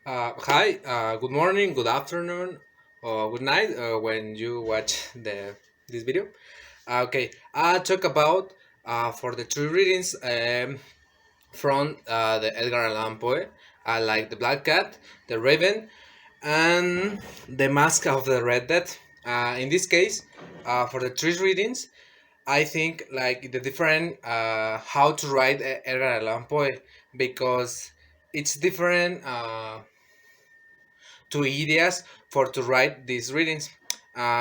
Hi, good morning, good afternoon, or good night when you watch this video. Okay, I'll talk about for the two readings from the Edgar Allan Poe. I like the Black Cat, the Raven, and the Mask of the Red Death. In this case, for the three readings, I think like the different how to write Edgar Allan Poe because it's different. Two ideas for to write these readings.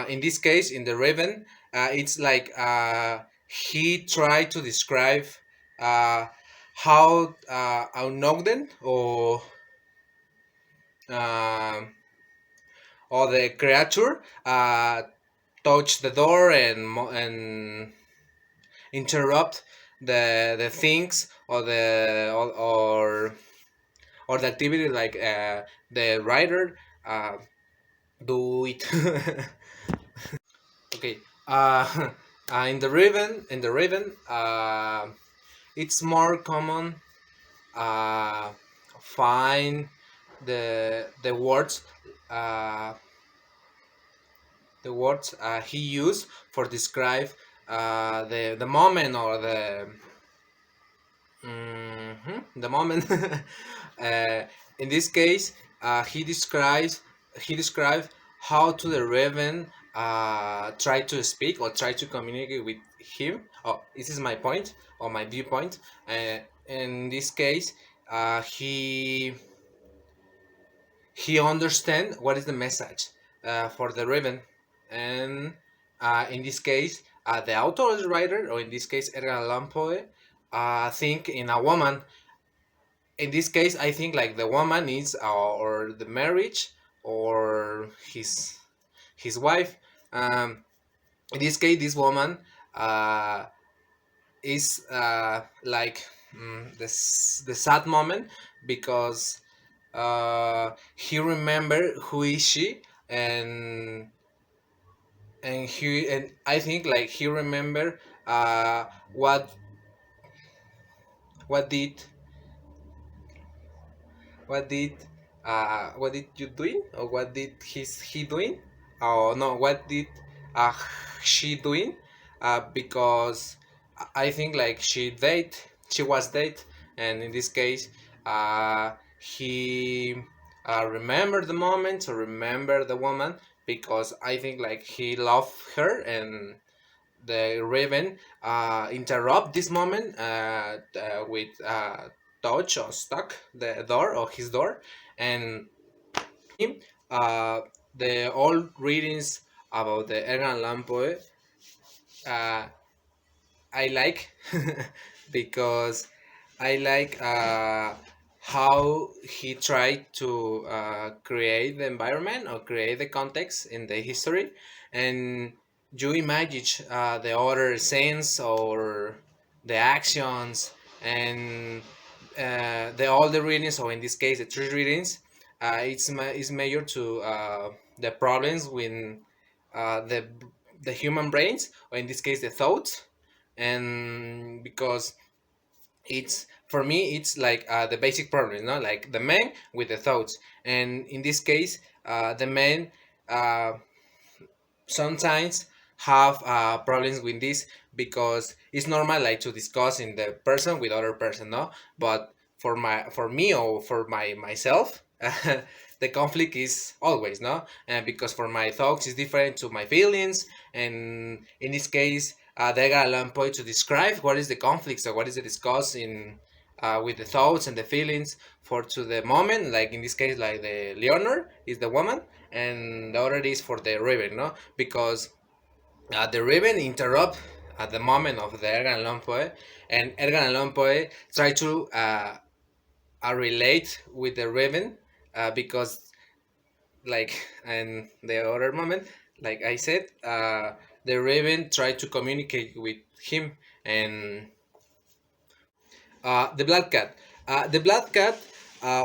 In this case, in the Raven, it's like he tried to describe uh, how Unogden uh, or the creature touch the door and interrupt the things or the activity like the writer uh, do it. Okay. In the Raven, it's more common uh, find the words uh, he used for describe the moment or the moment. In this case, he describes how to the Raven try to speak or try to communicate with him. Oh, this is my point or my viewpoint. In this case, he understand what is the message for the Raven, and in this case, the author or the writer, or in this case, Edgar Allan Poe, think in a woman. In this case, I think like the woman is or the marriage or his wife. In this case, this woman uh, is like the sad moment because he remember who is she, and and I think like he remember uh, what what did what did you doing, or what did he doing, or no, what did uh, she doing, because I think like she was date, and in this case he remember the moment or remember the woman because I think like he loved her, and the Raven interrupt this moment with touch or stuck the door or his door, and him uh, the old readings about the Edgar Allan Poe uh, I like because I like how he tried to create the environment or create the context in the history, and you imagine the other scenes or the actions, and the all the readings, or in this case the three readings, it's major to the problems with the human brains, or in this case the thoughts, and because it's for me it's like the basic problem, like the man with the thoughts, and in this case the men uh, sometimes have problems with this because it's normal like to discuss in the person with other person, no, but for me or for myself the conflict is always, no, and because for my thoughts is different to my feelings, and in this case they got a point to describe what is the conflict, so what is the discuss in with the thoughts and the feelings for to the moment, like in this case like the Leonor is the woman, and the other is for the Raven, no, because the Raven interrupt at the moment of the Edgar Allan Poe, and Edgar Allan Poe try to relate with the Raven because like and the other moment, like I said, the Raven tried to communicate with him, and the Black Cat. The Black Cat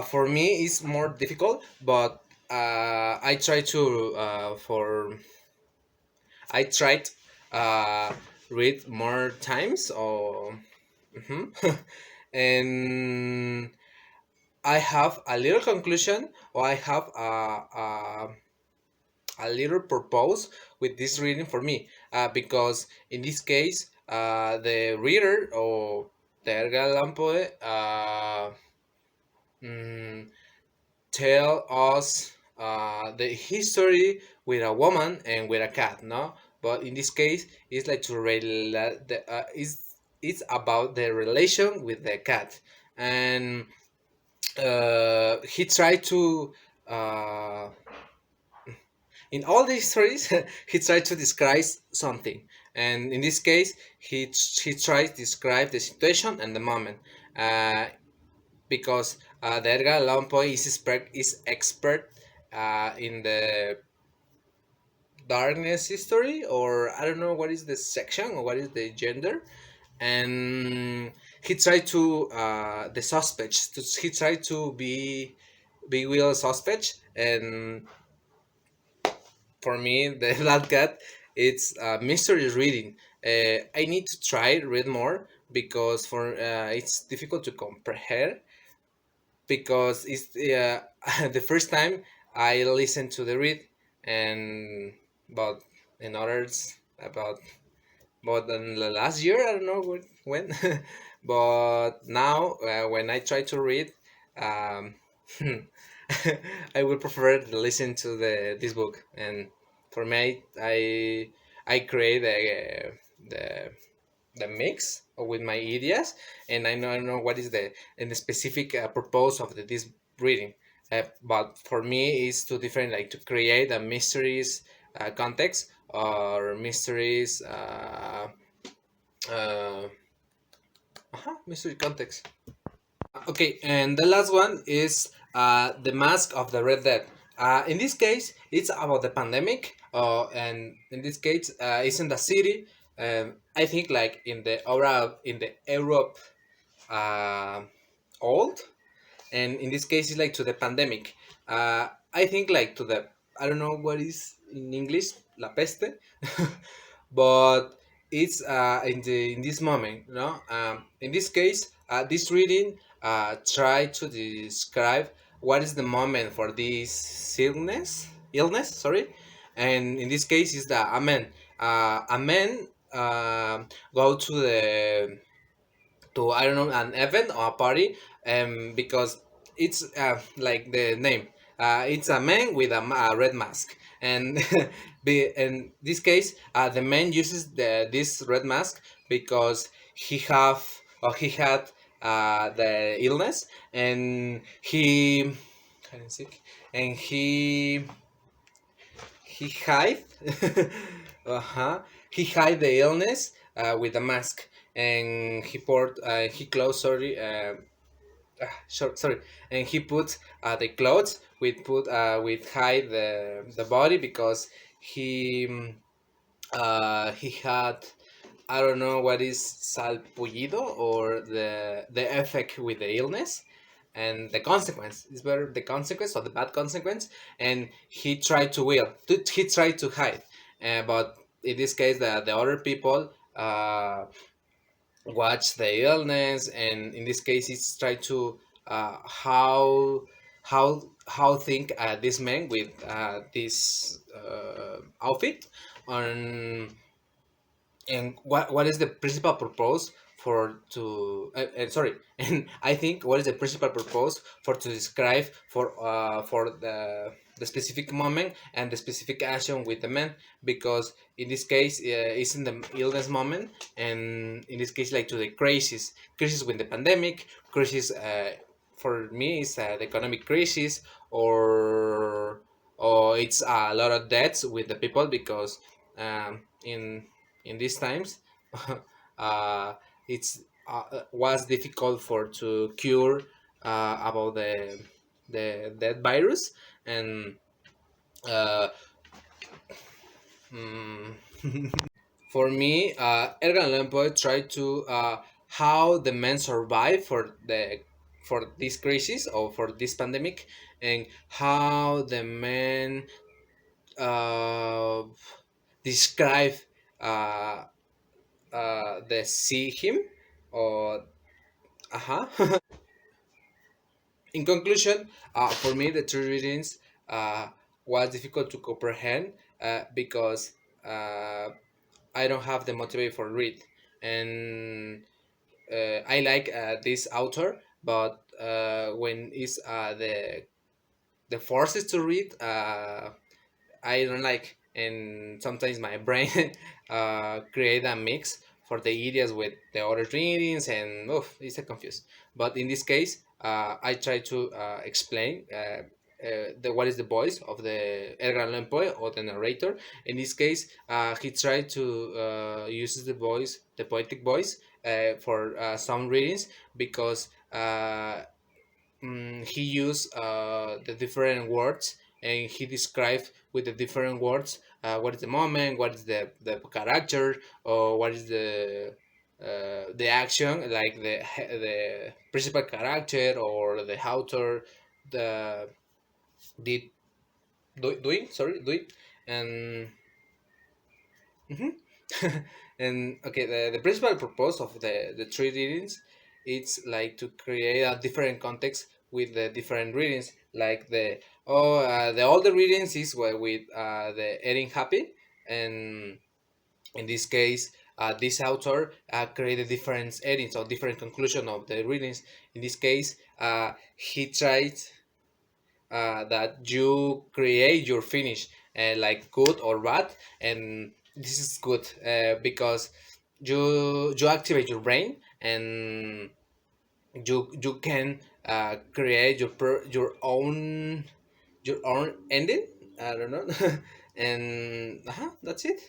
for me is more difficult, but I try to I tried read more times or mhm. And I have a little conclusion, or I have a little purpose with this reading for me, because in this case, the reader or the Edgar Allan Poe mm, tell us the history with a woman and with a cat, no? But in this case, it's like to relate the it's about the relation with the cat, and he tried to in all these stories he tried to describe something, and in this case he tried to describe the situation and the moment, uh, because the Edgar Allan Poe is expert in the darkness history, or I don't know what is the section or what is the gender, and he tried to the suspects. He tried to be real suspect, and for me, the that cat, it's mystery reading. I need to try read more because for it's difficult to comprehend, because it's the first time I listened to the read, and but in others about in the last year, I don't know when, but now when I try to read, um, I would prefer to listen to this book, and for me, I create the the mix with my ideas, and I know what is the and the specific purpose of this reading. But for me, it's too different, like to create a mysteries context or mysteries uh, mystery context. Okay, and the last one is the Mask of the Red Dead. In this case, it's about the pandemic, and in this case, it's in the city. I think like in the aura in the Europe uh, old, and in this case, it's like to the pandemic. I think like to the I don't know what is in English, la peste, but it's in this moment, you know. In this case, this reading try to describe what is the moment for this illness, sorry, and in this case is the a man go to the to I don't know an event or a party, because it's like the name. It's a man with a red mask, and in this case, the man uses this red mask because he had the illness, and sick, and he hide uh-huh he hide the illness with a mask, and he closed sorry sorry, and he put the clothes with hide the body because he had I don't know what is salpullido, or the effect with the illness, and the consequence is better the consequence or the bad consequence, and he tried to hide, but in this case the other people watch the illness, and in this case it's try to how think this man with this outfit on, and what is the principal purpose for to sorry and I think what is the principal purpose for to describe for the specific moment and the specific action with the man, because in this case it's in the illness moment, and in this case like to the crisis with the pandemic crisis, for me is the economic crisis, or it's a lot of debts with the people, because in these times uh, it's was difficult for to cure about the that virus, and uh, mm, for me, Edgar Allan Poe tried to how the men survive for this crisis or for this pandemic, and how the men uh, describe uh, the see him, or uh-huh In conclusion, for me, the three readings uh, was difficult to comprehend because uh, I don't have the motivation for read, and I like this author, but when is the forces to read, I don't like, and sometimes my brain create a mix for the ideas with the other readings, and it's a confuse. But in this case, I try to explain the what is the voice of the Edgar Allan Poe or the narrator. In this case, he tried to uses the voice, the poetic voice, for some readings because. He used the different words and he described with the different words what is the moment, what is the character, or what is the action, like the principal character or the author, the did doing, sorry, doing, and hmm and okay, the principal purpose of the three readings, it's like to create a different context with the different readings. Like the older readings is with the Erin Happy, and in this case, this author created different edits or different conclusion of the readings. In this case, he tried that you create your finish like good or bad, and this is good because you activate your brain, and you can create your own ending. I don't know. And that's it.